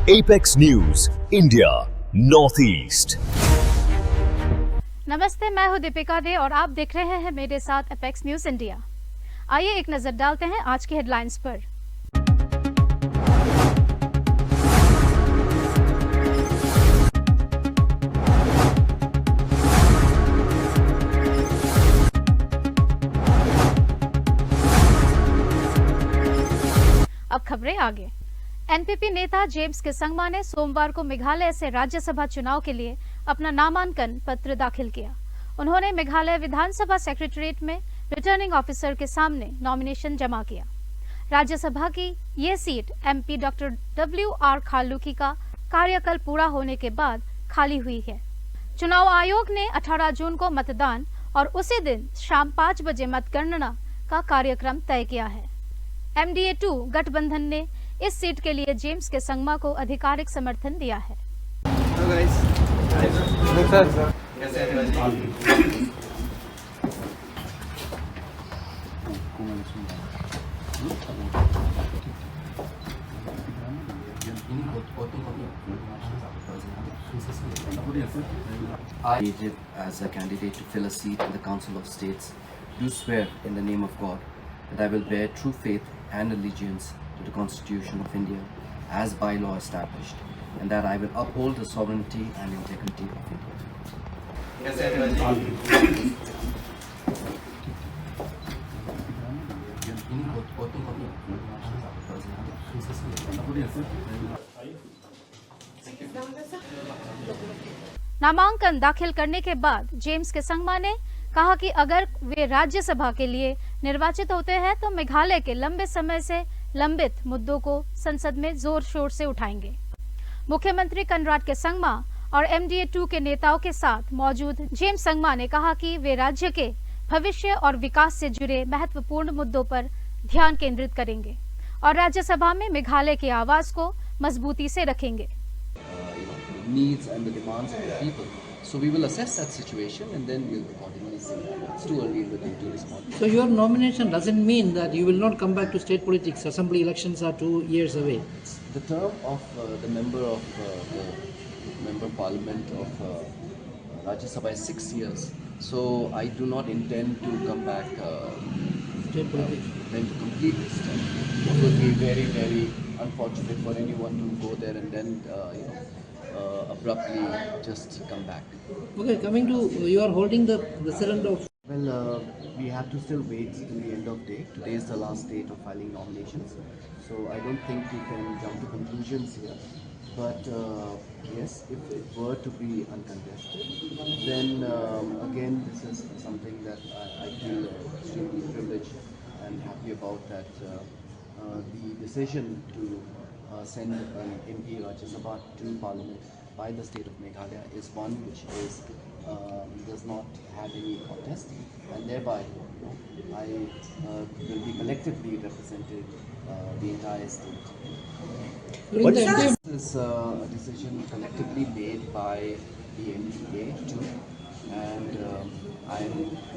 Apex news India north east. नमस्ते, मैं हूं दीपिका दे और आप देख रहे हैं मेरे साथ एपेक्स न्यूज इंडिया। आइए एक नजर डालते हैं आज की हेडलाइंस पर। अब खबरें आगे। एनपीपी नेता जेम्स केसंगमा ने सोमवार को मेघालय से राज्यसभा चुनाव के लिए अपना नामांकन पत्र दाखिल किया। उन्होंने मेघालय विधानसभा सेक्रेटरीट में रिटर्निंग ऑफिसर के सामने नॉमिनेशन जमा किया। राज्यसभा की ये सीट एमपी डॉक्टर WR खालूकी का कार्यकाल पूरा होने के बाद खाली हुई है। चुनाव आयोग ने 18 जून को मतदान और उसी दिन शाम 5 बजे मतगणना का कार्यक्रम तय किया है। MDA-2 गठबंधन ने इस सीट के लिए जेम्स केसंगमा को आधिकारिक समर्थन दिया है। I, as a candidate to fill a seat in the Council of States, do swear in the name of God that I will bear true faith and allegiance to the Constitution of India as by law established, and that I will uphold the sovereignty and integrity of नामांकन दाखिल करने के बाद James केसंगमा ने कहा कि अगर वे राज्यसभा के लिए निर्वाचित होते हैं तो मेघालय के लंबे समय से लंबित मुद्दों को संसद में जोर शोर से उठाएंगे। मुख्यमंत्री कनराड केसंगमा और MDA-2 के नेताओं के साथ मौजूद जेम्स संगमा ने कहा कि वे राज्य के भविष्य और विकास से जुड़े महत्वपूर्ण मुद्दों पर ध्यान केंद्रित करेंगे और राज्यसभा में मेघालय की आवाज को मजबूती से रखेंगे। needs and the demands of the people. So we will assess that situation and then we'll accordingly see. It's too early in the day to respond. So your nomination doesn't mean that you will not come back to state politics. Assembly elections are 2 years away. The term of the member of the member parliament of Rajya Sabha is 6 years. So I do not intend to come back State politics. then to complete this term. It would be very, very unfortunate for anyone to go there and then abruptly just come back. Okay, coming to you are holding the president of. Well, we have to still wait till the end of day. Today is the last date of filing nominations, so I don't think we can jump to conclusions here. But yes, if it were to be uncontested, then again this is something that I feel extremely privileged and happy about, that the decision to send an MP Rajya Sabha to Parliament by the state of Meghalaya is one which is does not have any contest, and thereby I will be collectively representing the entire state. This is a decision collectively made by the MDA-2, and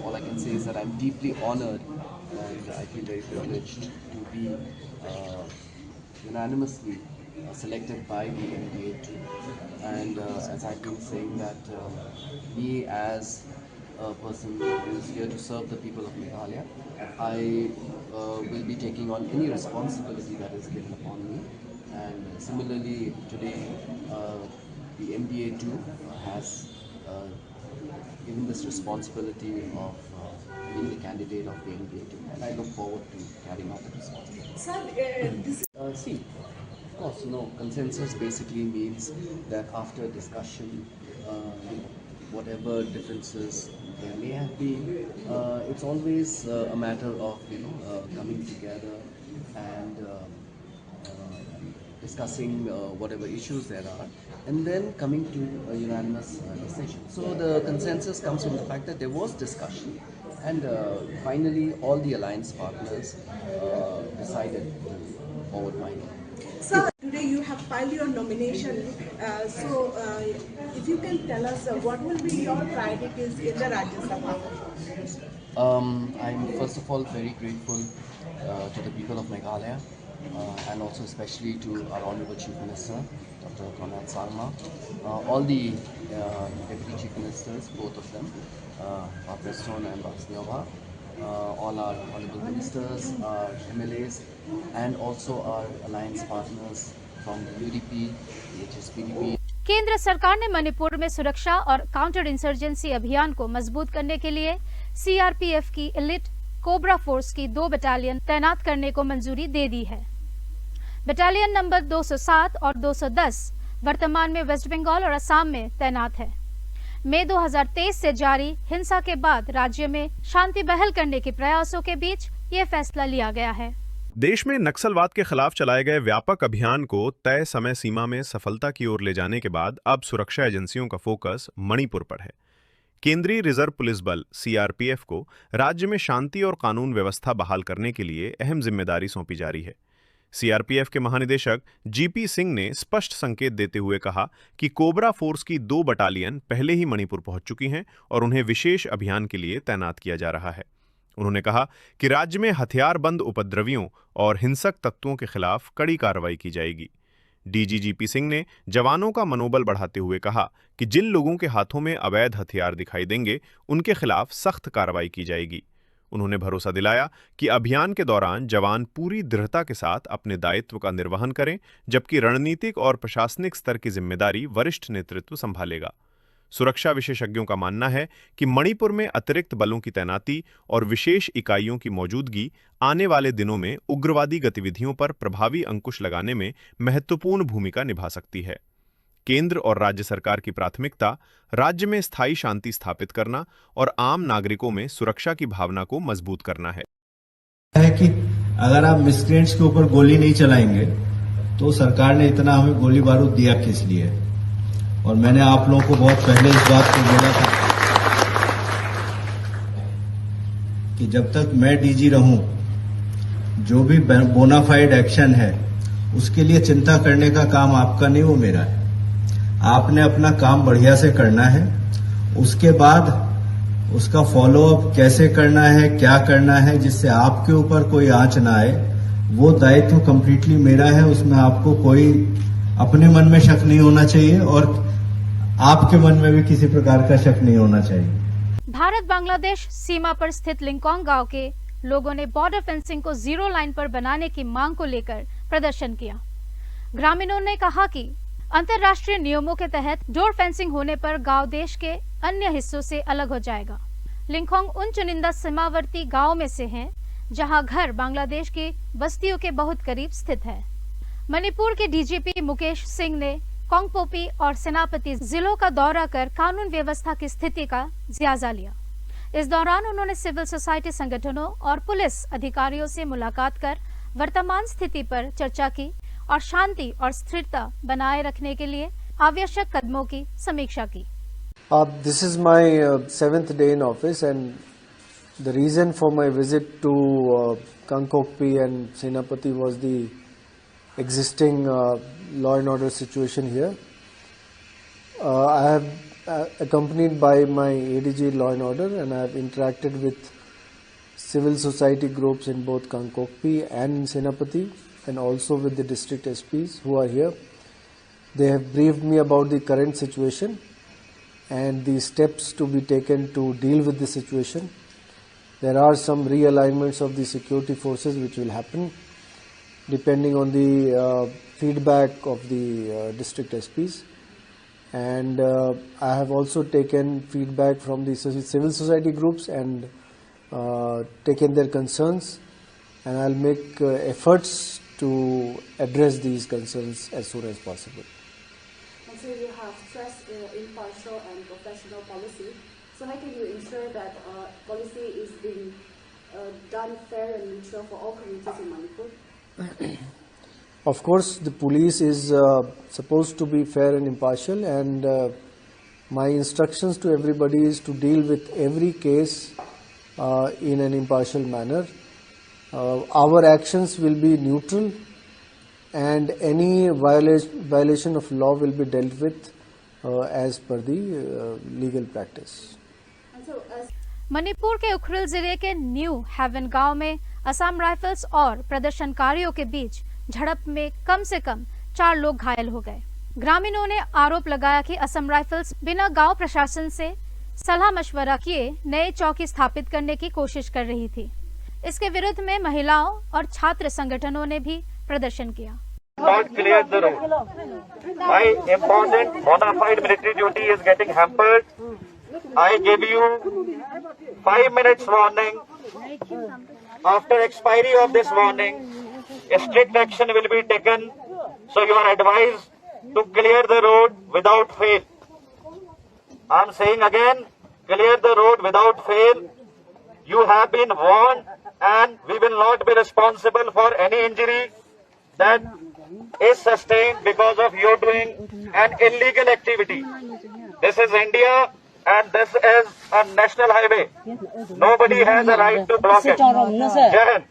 all I can say is that I'm deeply honoured and I feel very privileged to be unanimously selected by the MDA-2, and as I've been saying that me as a person who is here to serve the people of Meghalaya, I will be taking on any responsibility that is given upon me, and similarly today the MDA-2 has given this responsibility of being the candidate of the MDA-2, and I look forward to carrying out the responsibility. See, of course, consensus basically means that after discussion, whatever differences there may have been, it's always a matter of coming together and discussing whatever issues there are, and then coming to a unanimous decision. So the consensus comes from the fact that there was discussion, and finally all the alliance partners decided to forward my name. Sir, today you have filed your nomination. If you can tell us what will be your priorities in the Rajya Sabha? I'm first of all very grateful to the people of Meghalaya and also especially to our Honorable Chief Minister, Dr. Konrad Sangma, all the Deputy Chief Ministers, both of them, Preston and Basniova, all our Honorable Ministers, our MLAs, and also our alliance partners from the UDP, the HSPDP. केंद्र सरकार ने मणिपुर में सुरक्षा और counter insurgency अभियान को मजबूत करने के लिए सीआरपीएफ की एलिट कोबरा फोर्स की 2 बटालियन तैनात करने को मंजूरी दे दी है। बटालियन नंबर 207 और 210 वर्तमान में वेस्ट बंगाल और असम में तैनात है। मई 2023 से जारी हिंसा के बाद राज्य में शांति बहाल करने के प्रयासों के बीच ये फैसला लिया गया है। देश में नक्सलवाद के खिलाफ चलाए गए व्यापक अभियान को तय समय सीमा में सफलता की ओर ले जाने के बाद अब सुरक्षा एजेंसियों का फोकस मणिपुर पर है। केंद्रीय रिजर्व पुलिस बल सीआरपीएफ को राज्य में शांति और कानून व्यवस्था बहाल करने के लिए अहम जिम्मेदारी सौंपी जा रही है। सीआरपीएफ के महानिदेशक जीपी सिंह ने स्पष्ट संकेत देते हुए कहा कि कोबरा फोर्स की 2 बटालियन पहले ही मणिपुर पहुंच चुकी हैं और उन्हें विशेष अभियान के लिए तैनात किया जा रहा है। उन्होंने कहा कि राज्य में हथियारबंद उपद्रवियों और हिंसक तत्वों के खिलाफ कड़ी कार्रवाई की जाएगी। डीजीजीपी सिंह ने जवानों का मनोबल बढ़ाते हुए कहा कि जिन लोगों के हाथों में अवैध हथियार दिखाई देंगे उनके खिलाफ सख्त कार्रवाई की जाएगी। उन्होंने भरोसा दिलाया कि अभियान के दौरान जवान पूरी दृढ़ता के साथ अपने दायित्व का निर्वहन करें, जबकि रणनीतिक और प्रशासनिक स्तर की जिम्मेदारी वरिष्ठ नेतृत्व संभालेगा। सुरक्षा विशेषज्ञों का मानना है कि मणिपुर में अतिरिक्त बलों की तैनाती और विशेष इकाइयों की मौजूदगी आने वाले दिनों में उग्रवादी गतिविधियों पर प्रभावी अंकुश लगाने में महत्वपूर्ण भूमिका निभा सकती है। केंद्र और राज्य सरकार की प्राथमिकता राज्य में स्थायी शांति स्थापित करना और आम नागरिकों में सुरक्षा की भावना को मजबूत करना है कि अगर आप मिसक्रेंट्स के ऊपर गोली नहीं चलाएंगे तो सरकार ने इतना हमें गोली बारूद दिया किस लिए। और मैंने आप लोगों को बहुत पहले इस बात को बोला था कि जब तक मैं डीजी रहूं, जो भी बोनाफाइड एक्शन है उसके लिए चिंता करने का काम आपका नहीं, वो मेरा है। आपने अपना काम बढ़िया से करना है, उसके बाद उसका फॉलोअप कैसे करना है, क्या करना है, जिससे आपके ऊपर कोई आंच ना आए, वो दायित्व कंप्लीटली मेरा है। उसमें आपको कोई अपने मन में शक नहीं होना चाहिए और आपके मन में भी किसी प्रकार का शक नहीं होना चाहिए। भारत बांग्लादेश सीमा पर स्थित लिंकोंग गांव के लोगों ने बॉर्डर फेंसिंग को 0 लाइन पर बनाने की मांग को लेकर प्रदर्शन किया। ग्रामीणों ने कहा कि अंतर्राष्ट्रीय नियमों के तहत डोर फेंसिंग होने पर गांव देश के अन्य हिस्सों से अलग हो जाएगा। लिंकोंग उन चुनिंदा सीमावर्ती गांवों में से हैं जहां घर बांग्लादेश की बस्तियों के बहुत करीब स्थित है। मणिपुर के डीजीपी मुकेश सिंह ने कोंगपोपी और सेनापति जिलों का दौरा कर कानून व्यवस्था की स्थिति का जायजा लिया। इस दौरान उन्होंने सिविल सोसाइटी संगठनों और पुलिस अधिकारियों से मुलाकात कर वर्तमान स्थिति पर चर्चा की और शांति और स्थिरता बनाए रखने के लिए आवश्यक कदमों की समीक्षा की। This is my 7th day in office, and the reason for my visit to Kangkokpi and Senapati was the existing law and order situation here. I have accompanied by my ADG law and order, and I have interacted with civil society groups in both Kangkokpi and Senapati, and also with the district SPs who are here. They have briefed me about the current situation and the steps to be taken to deal with the situation. There are some realignments of the security forces which will happen depending on the feedback of the district SPs, and I have also taken feedback from the civil society groups and taken their concerns, and I'll make efforts to address these concerns as soon as possible. So you have stressed impartial and professional policy. So how can you ensure that policy is being done fair and neutral for all communities in Manipur? Of course, the police is supposed to be fair and impartial, and my instructions to everybody is to deal with every case in an impartial manner. Our actions will be neutral, and any violation of law will be dealt with as per the legal practice. Manipur के उखरुल जिले के new haven गांव में Assam rifles और प्रदर्शनकारियों के बीच झड़प में कम से कम 4 लोग घायल हो गए। ग्रामीणों ने आरोप लगाया कि असम राइफल्स बिना गांव प्रशासन से सलाह मशवरा किए नए चौकी स्थापित करने की कोशिश कर रही थी। इसके विरुद्ध में महिलाओं और छात्र संगठनों ने भी प्रदर्शन किया। Not clear the road. My important bona fide military duty is getting hampered. I give you 5 minutes warning. After expiry of this warning, strict action will be taken. So you are advised to clear the road without fail. I am saying again, clear the road without fail. You have been warned, and we will not be responsible for any injury that is sustained because of you doing an illegal activity. This is India and this is a national highway. Nobody has a right to block it. Jai Hind.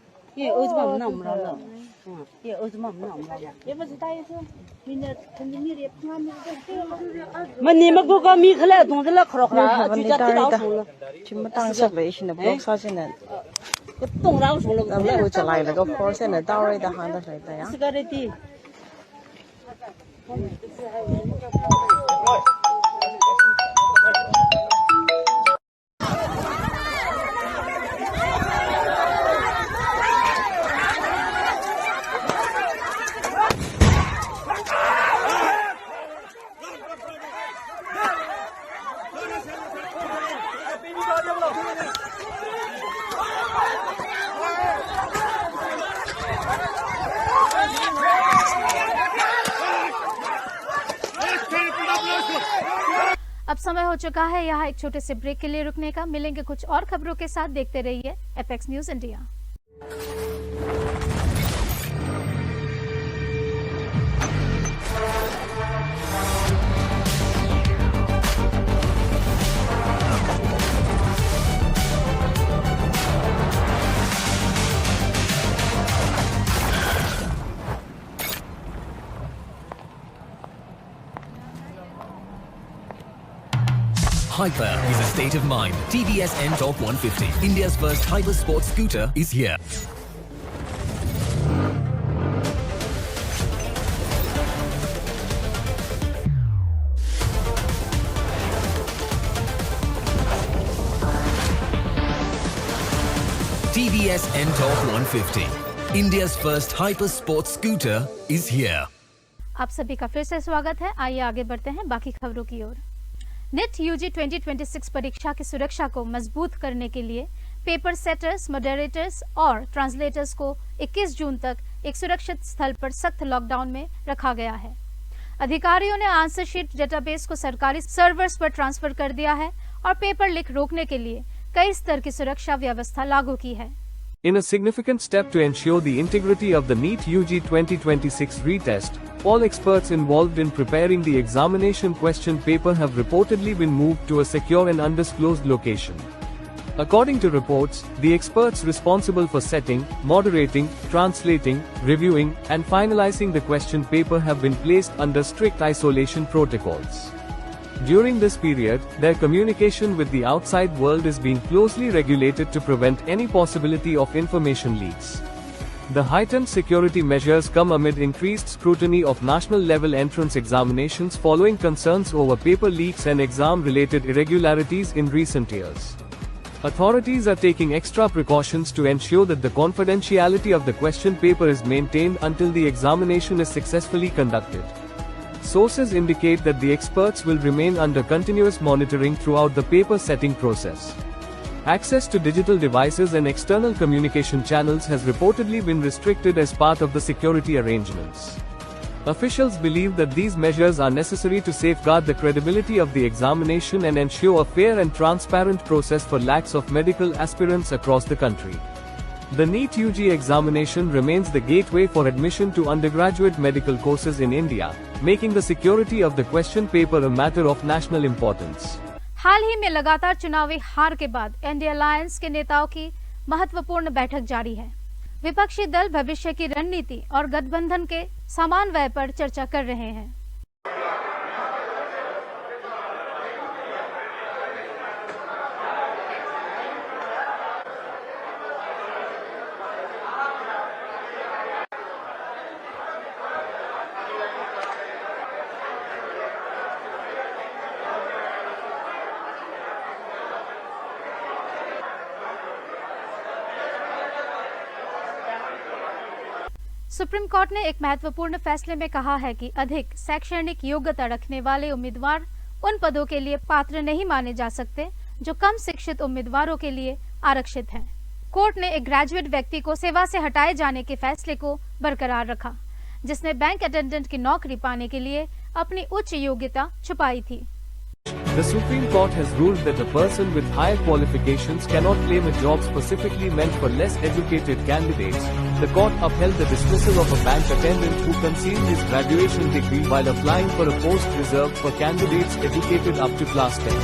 अब समय हो चुका है यहाँ एक छोटे से break के लिए रुकने का। मिलेंगे कुछ और खबरों के साथ। देखते रहिए apex news India. Hyper is a state of mind. TVS N-Torq 150, India's first hyper sports scooter, is here. TVS N-Torq 150, India's first hyper sports scooter, is here. आप सभी का फिर से स्वागत है। आइए आगे बढ़ते हैं बाकी खबरों की ओर। नेट यूजी 2026 परीक्षा की सुरक्षा को मजबूत करने के लिए पेपर सेटर्स, मॉडरेटर्स और ट्रांसलेटर्स को 21 जून तक एक सुरक्षित स्थल पर सख्त लॉकडाउन में रखा गया है। अधिकारियों ने आंसर शीट डेटाबेस को सरकारी सर्वर्स पर ट्रांसफर कर दिया है और पेपर लीक रोकने के लिए कई स्तर की सुरक्षा व्यवस्था लागू की है। In a significant step to ensure the integrity of the NEET UG 2026 retest, all experts involved in preparing the examination question paper have reportedly been moved to a secure and undisclosed location. According to reports, the experts responsible for setting, moderating, translating, reviewing, and finalizing the question paper have been placed under strict isolation protocols. During this period, their communication with the outside world is being closely regulated to prevent any possibility of information leaks. The heightened security measures come amid increased scrutiny of national-level entrance examinations following concerns over paper leaks and exam-related irregularities in recent years. Authorities are taking extra precautions to ensure that the confidentiality of the question paper is maintained until the examination is successfully conducted. Sources indicate that the experts will remain under continuous monitoring throughout the paper setting process. Access to digital devices and external communication channels has reportedly been restricted as part of the security arrangements. Officials believe that these measures are necessary to safeguard the credibility of the examination and ensure a fair and transparent process for lakhs of medical aspirants across the country. The NEET UG examination remains the gateway for admission to undergraduate medical courses in India, making the security of the question paper a matter of national importance. हाल ही में लगातार चुनावी हार के बाद India alliance के नेताओं की महत्वपूर्ण बैठक जारी है। विपक्षी दल भविष्य की रणनीति और गठबंधन के समन्वय पर चर्चा कर रहे हैं। सुप्रीम कोर्ट ने एक महत्वपूर्ण फैसले में कहा है कि अधिक शैक्षणिक योग्यता रखने वाले उम्मीदवार उन पदों के लिए पात्र नहीं माने जा सकते जो कम शिक्षित उम्मीदवारों के लिए आरक्षित हैं। कोर्ट ने एक ग्रेजुएट व्यक्ति को सेवा से हटाए जाने के फैसले को बरकरार रखा, जिसने बैंक अटेंडेंट की नौकरी पाने के लिए अपनी उच्च योग्यता छुपाई थी। The Supreme Court has ruled that a person with higher qualifications cannot claim a job specifically meant for less educated candidates. The court upheld the dismissal of a bank attendant who concealed his graduation degree while applying for a post reserved for candidates educated up to class 10.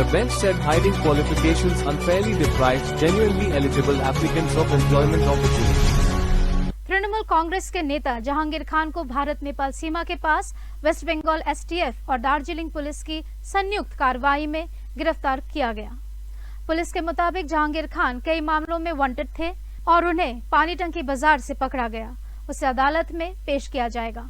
The bench said hiding qualifications unfairly deprives genuinely eligible applicants of employment opportunities. Trinamool Congress के नेता जहांगीर खान को भारत नेपाल सीमा के पास waste Bengal STF और Darjeeling police की संयुक्त कार्रवाई में गिरफ्तार किया गया। पुलिस के मुताबिक जहांगीर खान कई मामलों में वांटेड थे और उन्हें पानी टंकी बाजार से पकड़ा गया। उसे अदालत में पेश किया जाएगा।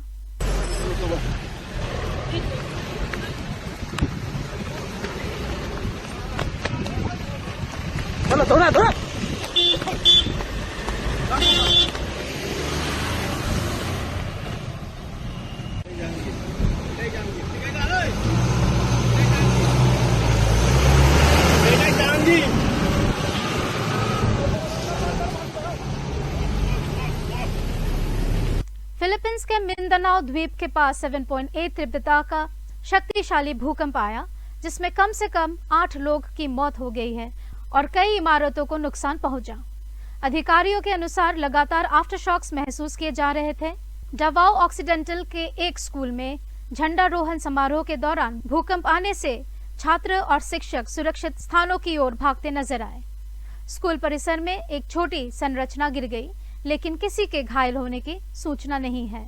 फिलीपींस के मिंदानाओ द्वीप के पास 7.8 तीव्रता का शक्तिशाली भूकंप आया, जिसमें कम से कम 8 लोग की मौत हो गई है और कई इमारतों को नुकसान पहुंचा। अधिकारियों के अनुसार लगातार आफ्टरशॉक्स महसूस किए जा रहे थे। डावाओ ऑक्सीडेंटल के एक स्कूल में झंडारोहण समारोह के दौरान भूकंप आने से छात्र और शिक्षक सुरक्षित स्थानों की ओर भागते नजर आए। स्कूल परिसर में एक छोटी संरचना गिर गई, लेकिन किसी के घायल होने की सूचना नहीं है।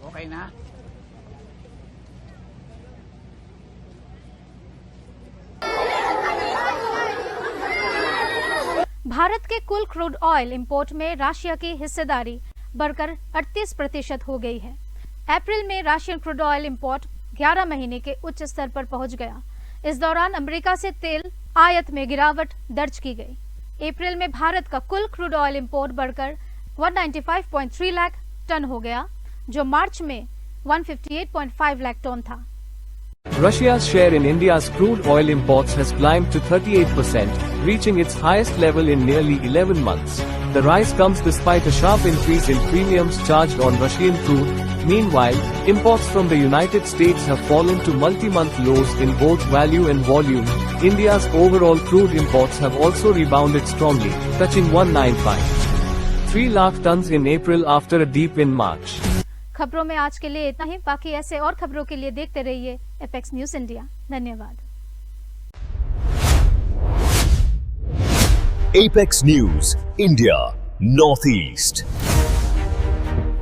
Okay na. भारत के कुल क्रूड ऑयल इंपोर्ट में रशिया की हिस्सेदारी बढ़कर 38% हो गई है। अप्रैल में रशियन क्रूड ऑयल इंपोर्ट 11 महीने के उच्च स्तर पर पहुंच गया। इस दौरान अमेरिका से तेल आयात में गिरावट दर्ज की गई। अप्रैल में भारत का कुल क्रूड ऑयल इंपोर्ट बढ़कर 195.3 लाख टन हो गया, जो मार्च में 158.5 लाख टन था। Russia's share in India's crude oil imports has climbed to 38%, reaching its highest level in nearly 11 months. The rise comes despite a sharp increase in premiums charged on Russian crude. Meanwhile, imports from the United States have fallen to multi-month lows in both value and volume. India's overall crude imports have also rebounded strongly, touching 195.3 lakh tons in April after a dip in March. खबरों में आज के लिए इतना ही। बाकी ऐसे और खबरों के लिए देखते रहिए एपेक्स न्यूज इंडिया। धन्यवाद। Apex News India Northeast।